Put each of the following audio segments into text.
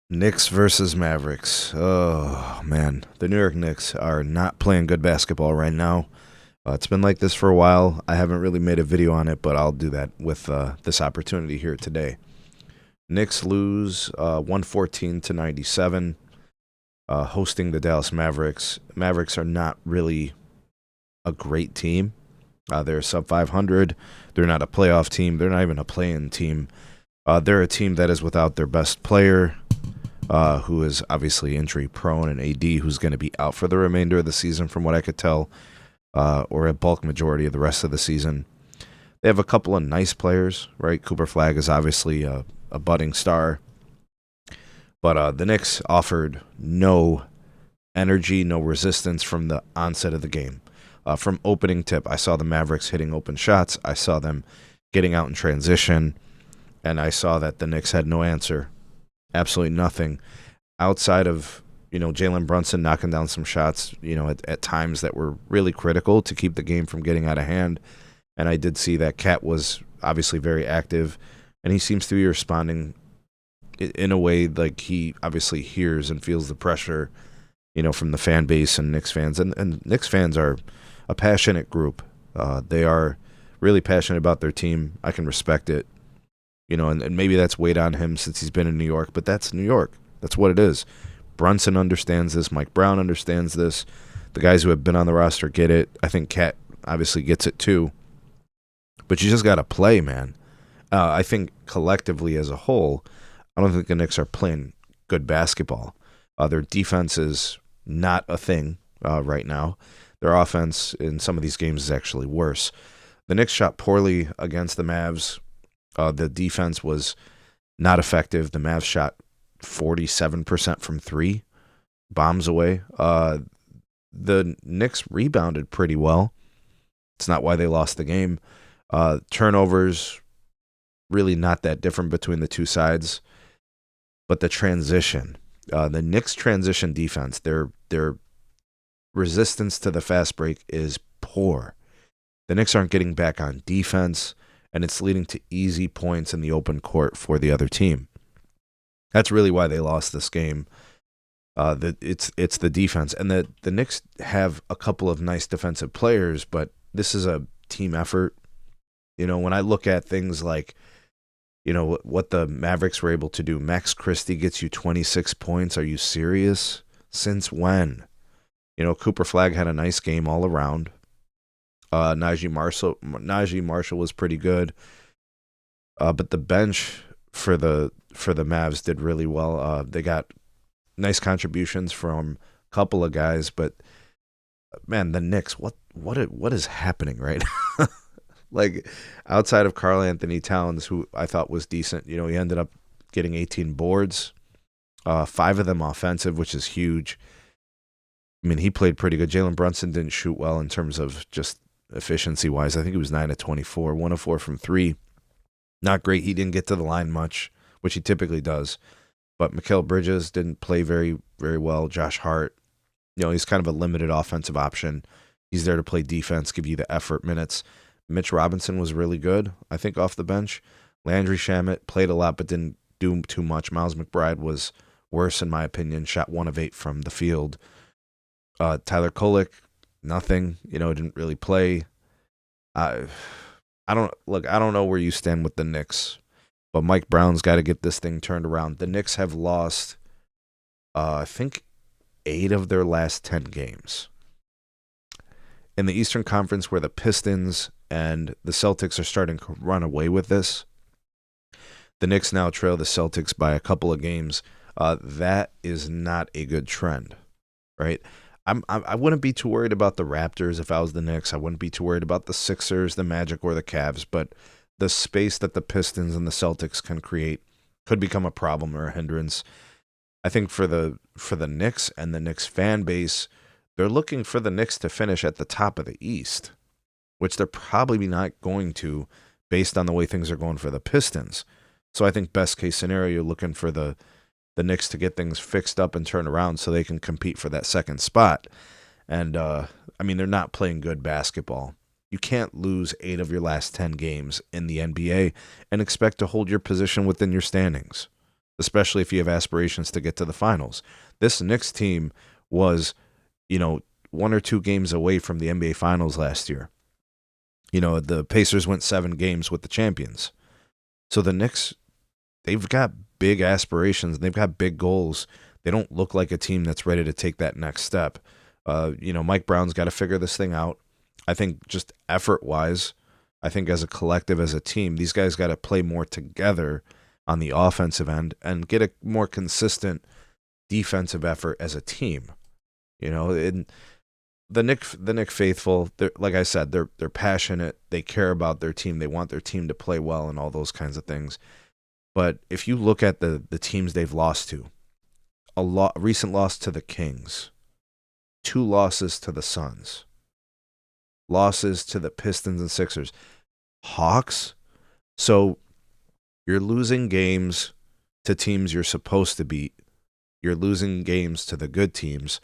Knicks versus Mavericks. Oh, man. The New York Knicks are not playing good basketball right now. It's been like this for a while. I haven't really made a video on it, but I'll do that with this opportunity here today. Knicks lose 114 to 97, hosting the Dallas Mavericks. Mavericks are not really a great team. They're sub 500. They're not a playoff team. They're not even a play-in team. They're a team that is without their best player, who is obviously injury prone, and AD, who's going to be out for the remainder of the season, from what I could tell, or a bulk majority of the rest of the season. They have a couple of nice players, right? Cooper Flag is obviously a budding star, but the Knicks offered no energy, no resistance from the onset of the game. From opening tip, I saw the Mavericks hitting open shots. I saw them getting out in transition, and I saw that the Knicks had no answer. Absolutely nothing outside of Jalen Brunson knocking down some shots at times that were really critical to keep the game from getting out of hand. And I did see that Cat was obviously very active, and he seems to be responding in a way like he obviously hears and feels the pressure from the fan base and Knicks fans. And Knicks fans are a passionate group. They are really passionate about their team. I can respect it. And maybe that's weighed on him since he's been in New York, but that's New York. That's what it is. Brunson understands this. Mike Brown understands this. The guys who have been on the roster get it. I think Cat obviously gets it too. But you just got to play, man. I think collectively as a whole, I don't think the Knicks are playing good basketball. Their defense is not a thing right now. Their offense in some of these games is actually worse. The Knicks shot poorly against the Mavs. The defense was not effective. The Mavs shot 47% from three, bombs away. The Knicks rebounded pretty well. It's not why they lost the game. Turnovers, really not that different between the two sides. But the transition, the Knicks transition defense, their resistance to the fast break is poor. The Knicks aren't getting back on defense, and it's leading to easy points in the open court for the other team. That's really why they lost this game. It's the defense, and the Knicks have a couple of nice defensive players, but this is a team effort. When I look at things like, what the Mavericks were able to do, Max Christie gets you 26 points. Are you serious? Since when? Cooper Flag had a nice game all around. Najee Marshall was pretty good, but the bench for the Mavs did really well. They got nice contributions from a couple of guys, but man, the Knicks, what is happening right now? Like, outside of Karl Anthony Towns, who I thought was decent, he ended up getting 18 boards, 5 of them offensive, which is huge. I mean, he played pretty good. Jalen Brunson didn't shoot well in terms of just efficiency-wise. I think he was 9 of 24, 1 of 4 from 3. Not great. He didn't get to the line much, which he typically does. But Mikal Bridges didn't play very, very well. Josh Hart, he's kind of a limited offensive option. He's there to play defense, give you the effort minutes. Mitch Robinson was really good, I think, off the bench. Landry Shamet played a lot but didn't do too much. Miles McBride was worse, in my opinion. Shot 1 of 8 from the field. Tyler Kolek, nothing. Didn't really play. I don't know where you stand with the Knicks, but Mike Brown's got to get this thing turned around. The Knicks have lost, I think, 8 of their last 10 games. In the Eastern Conference, where the Pistons and the Celtics are starting to run away with this, the Knicks now trail the Celtics by a couple of games. That is not a good trend, right? I wouldn't be too worried about the Raptors if I was the Knicks. I wouldn't be too worried about the Sixers, the Magic, or the Cavs. But the space that the Pistons and the Celtics can create could become a problem or a hindrance. I think for the Knicks and the Knicks fan base, they're looking for the Knicks to finish at the top of the East, which they're probably not going to based on the way things are going for the Pistons. So I think best case scenario, you're looking for the Knicks to get things fixed up and turn around so they can compete for that second spot. And, they're not playing good basketball. You can't lose 8 of your last 10 games in the NBA and expect to hold your position within your standings. especially if you have aspirations to get to the finals. This Knicks team was, you know, 1 or 2 games away from the NBA Finals last year. You know, the Pacers went 7 games with the champions. So the Knicks, they've got big aspirations. They've got big goals. They don't look like a team that's ready to take that next step. Mike Brown's got to figure this thing out. I think just effort-wise, I think as a collective, as a team, these guys got to play more together on the offensive end and get a more consistent defensive effort as a team. And the Nick faithful, like I said, they're passionate. They care about their team. They want their team to play well and all those kinds of things. But if you look at the teams they've lost to, recent loss to the Kings, 2 losses to the Suns, losses to the Pistons and Sixers, Hawks. So you're losing games to teams you're supposed to beat. You're losing games to the good teams.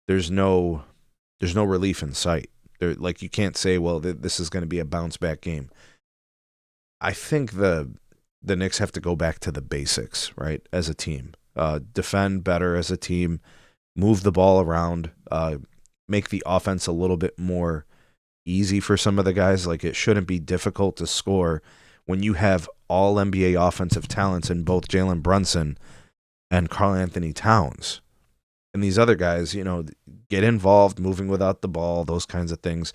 There's no relief in sight. You can't say, well, this is going to be a bounce back game. I think the Knicks have to go back to the basics, right? As a team, defend better as a team, move the ball around, make the offense a little bit more easy for some of the guys. Like, it shouldn't be difficult to score when you have all NBA offensive talents in both Jalen Brunson and Karl Anthony Towns. And these other guys, get involved, moving without the ball, those kinds of things,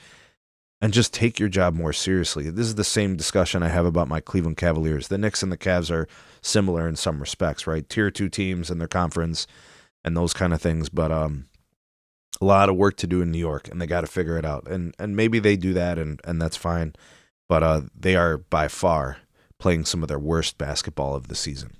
and just take your job more seriously. This is the same discussion I have about my Cleveland Cavaliers. The Knicks and the Cavs are similar in some respects, right? Tier 2 teams in their conference and those kind of things, but a lot of work to do in New York, and they got to figure it out. And maybe they do that, and that's fine. But they are by far playing some of their worst basketball of the season.